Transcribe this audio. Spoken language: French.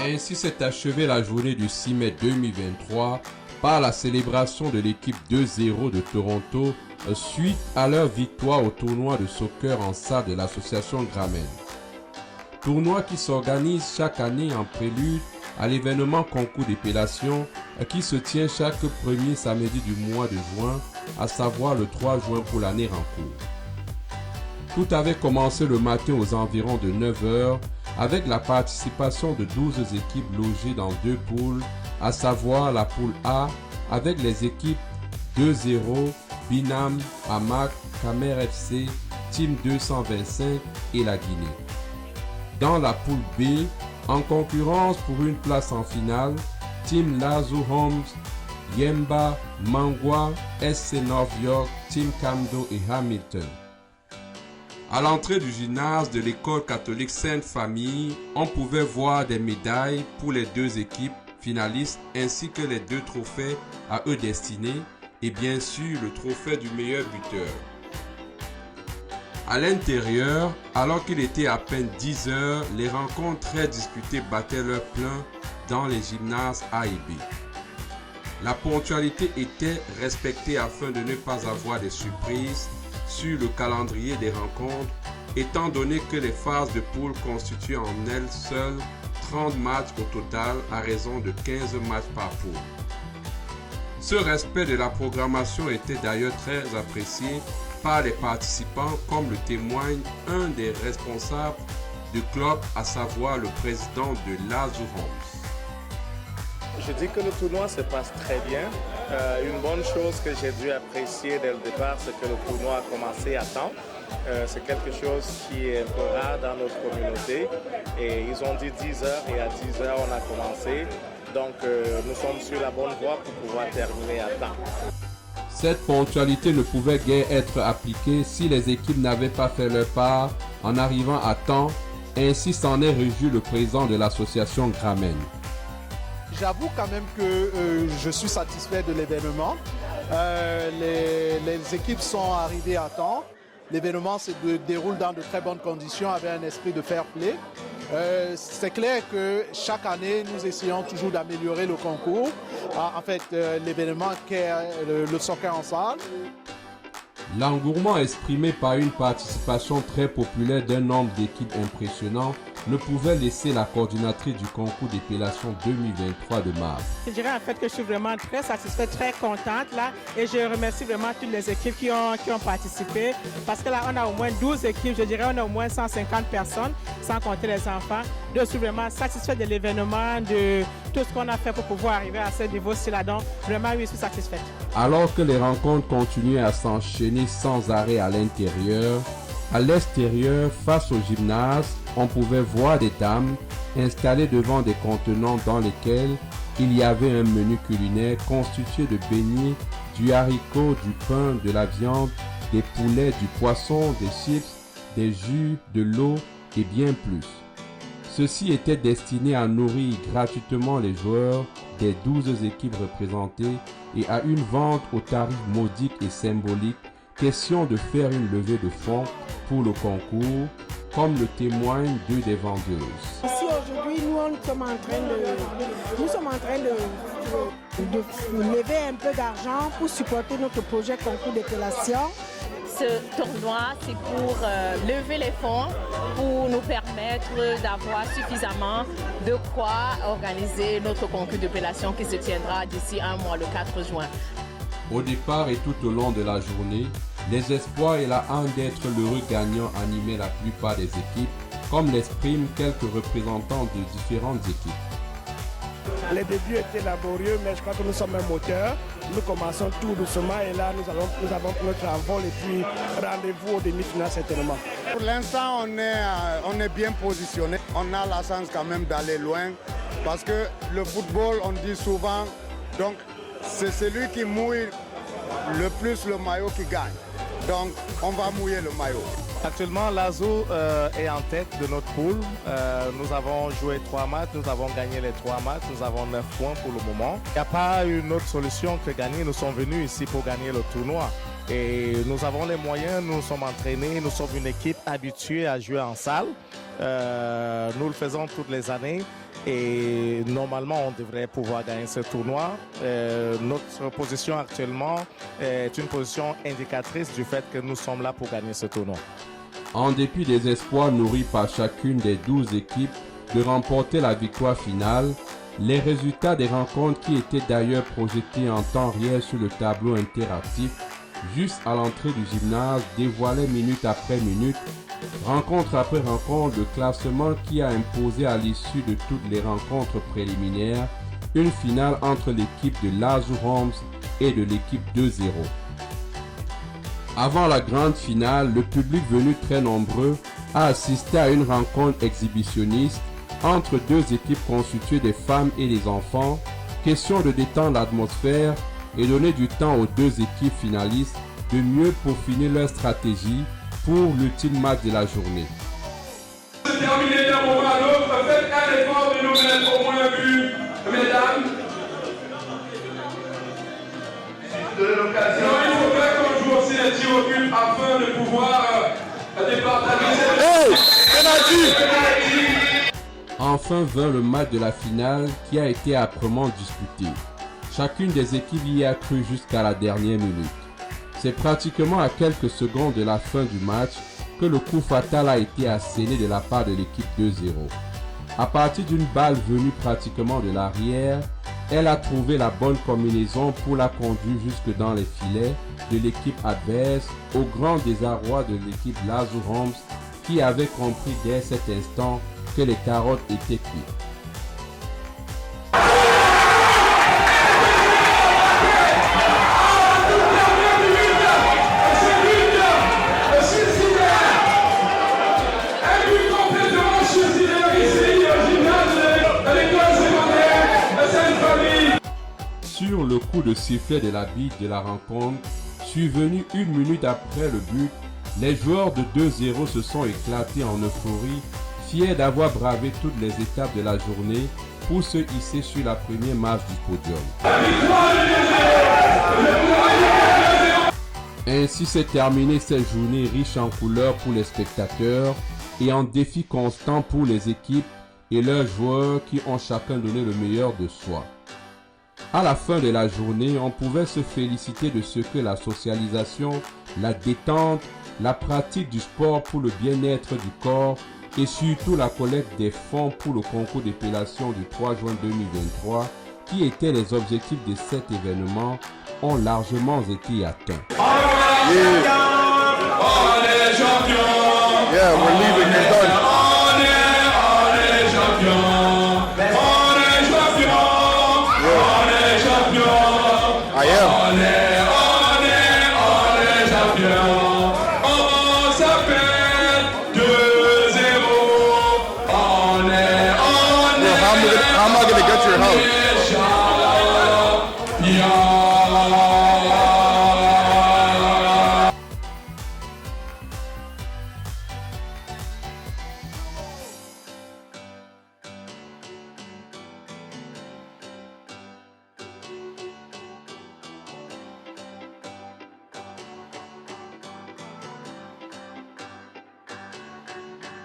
Ainsi s'est achevée la journée du 6 mai 2023 par la célébration de l'équipe 2-0 de Toronto suite à leur victoire au tournoi de soccer en salle de l'association Grameen. Tournoi qui s'organise chaque année en prélude à l'événement concours d'épellation qui se tient chaque premier samedi du mois de juin, à savoir le 3 juin pour l'année en cours. Tout avait commencé le matin aux environs de 9h avec la participation de 12 équipes logées dans deux poules, à savoir la poule A avec les équipes 2-0, Binam, Amak, Kamer FC, Team 225 et la Guinée. Dans la poule B, en concurrence pour une place en finale, Team Lazo Homes, Yemba, Mangwa, SC North York, Team Kamdo et Hamilton. À l'entrée du gymnase de l'école catholique Sainte-Famille, on pouvait voir des médailles pour les deux équipes finalistes ainsi que les deux trophées à eux destinés et bien sûr le trophée du meilleur buteur. À l'intérieur, alors qu'il était à peine 10 heures, les rencontres très disputées battaient leur plein dans les gymnases A et B. La ponctualité était respectée afin de ne pas avoir des surprises sur le calendrier des rencontres, étant donné que les phases de poule constituent en elles seules 30 matchs au total à raison de 15 matchs par poule. Ce respect de la programmation était d'ailleurs très apprécié par les participants, comme le témoigne un des responsables du club, à savoir le président de Lazo Homes. Je dis que le tournoi se passe très bien. Une bonne chose que j'ai dû apprécier dès le départ, c'est que le tournoi a commencé à temps. C'est quelque chose qui est un peu rare dans notre communauté. Et ils ont dit 10 heures et à 10 heures on a commencé. Donc nous sommes sur la bonne voie pour pouvoir terminer à temps. Cette ponctualité ne pouvait guère être appliquée si les équipes n'avaient pas fait leur part en arrivant à temps. Ainsi s'en est réjoui le président de l'association Grameen. J'avoue quand même que je suis satisfait de l'événement. Les équipes sont arrivées à temps. L'événement se déroule dans de très bonnes conditions avec un esprit de fair play. C'est clair que chaque année, nous essayons toujours d'améliorer le concours. En fait, l'événement qu'est le soccer en salle. L'engouement exprimé par une participation très populaire d'un nombre d'équipes impressionnant ne pouvait laisser la coordinatrice du concours d'épellation 2023 de Mars. Je dirais en fait que je suis vraiment très satisfaite, très contente là, et je remercie vraiment toutes les équipes qui ont participé, parce que là on a au moins 12 équipes, je dirais on a au moins 150 personnes, sans compter les enfants. Je suis vraiment satisfaite de l'événement, de tout ce qu'on a fait pour pouvoir arriver à ce niveau-ci là, donc vraiment oui, je suis satisfaite. Alors que les rencontres continuaient à s'enchaîner sans arrêt à l'intérieur, à l'extérieur, face au gymnase, on pouvait voir des dames installées devant des contenants dans lesquels il y avait un menu culinaire constitué de beignets, du haricot, du pain, de la viande, des poulets, du poisson, des chips, des jus, de l'eau et bien plus. Ceci était destiné à nourrir gratuitement les joueurs des 12 équipes représentées et à une vente au tarif modique et symbolique. Question de faire une levée de fonds pour le concours, comme le témoignent deux des vendeuses. Ici aujourd'hui, nous sommes en train de lever un peu d'argent pour supporter notre projet concours d'épellation. Ce tournoi, c'est pour lever les fonds, pour nous permettre d'avoir suffisamment de quoi organiser notre concours d'épellation qui se tiendra d'ici un mois, le 4 juin. Au départ et tout au long de la journée, les espoirs et la hante d'être l'heureux gagnant animaient la plupart des équipes, comme l'expriment quelques représentants de différentes équipes. Les débuts étaient laborieux, mais je crois que nous sommes un moteur. Nous commençons tout doucement et là, nous avons pris notre envol et puis rendez-vous au demi-finale certainement. Pour l'instant, on est bien positionné. On a la chance quand même d'aller loin parce que le football, on dit souvent, donc c'est celui qui mouille le plus le maillot qui gagne. Donc, on va mouiller le maillot. Actuellement, Lazo est en tête de notre poule. Nous avons joué 3 matchs, nous avons gagné les 3 matchs, nous avons 9 points pour le moment. Il n'y a pas une autre solution que gagner. Nous sommes venus ici pour gagner le tournoi. Et nous avons les moyens, nous sommes entraînés, nous sommes une équipe habituée à jouer en salle. Nous le faisons toutes les années. Et normalement, on devrait pouvoir gagner ce tournoi. Notre position actuellement est une position indicatrice du fait que nous sommes là pour gagner ce tournoi. En dépit des espoirs nourris par chacune des 12 équipes de remporter la victoire finale, les résultats des rencontres qui étaient d'ailleurs projetés en temps réel sur le tableau interactif juste à l'entrée du gymnase dévoilaient minute après minute, rencontre après rencontre, le classement qui a imposé à l'issue de toutes les rencontres préliminaires une finale entre l'équipe de Lazur Homs et de l'équipe 2-0. Avant la grande finale, le public venu très nombreux a assisté à une rencontre exhibitionniste entre deux équipes constituées des femmes et des enfants, question de détendre l'atmosphère et donner du temps aux deux équipes finalistes de mieux peaufiner leur stratégie pour l'ultime match de la journée. Terminer d'un moment à l'autre, faites un effort de nous mettre au moins un but, mesdames. De l'occasion, il faudrait qu'on joue aussi les tirs au but afin de pouvoir départager Enfin vint le match de la finale qui a été âprement disputé. Chacune des équipes y a cru jusqu'à la dernière minute. C'est pratiquement à quelques secondes de la fin du match que le coup fatal a été asséné de la part de l'équipe 2-0. À partir d'une balle venue pratiquement de l'arrière, elle a trouvé la bonne combinaison pour la conduire jusque dans les filets de l'équipe adverse, au grand désarroi de l'équipe Lazur Homs qui avait compris dès cet instant que les carottes étaient cuites. Sur le coup de sifflet de la bille de la rencontre, survenu une minute après le but, les joueurs de 2-0 se sont éclatés en euphorie, fiers d'avoir bravé toutes les étapes de la journée pour se hisser sur la première marche du podium. Ainsi s'est terminée cette journée riche en couleurs pour les spectateurs et en défis constants pour les équipes et leurs joueurs qui ont chacun donné le meilleur de soi. À la fin de la journée, on pouvait se féliciter de ce que la socialisation, la détente, la pratique du sport pour le bien-être du corps et surtout la collecte des fonds pour le concours d'épilation du 3 juin 2023, qui étaient les objectifs de cet événement, ont largement été atteints. How am I going to get to your house?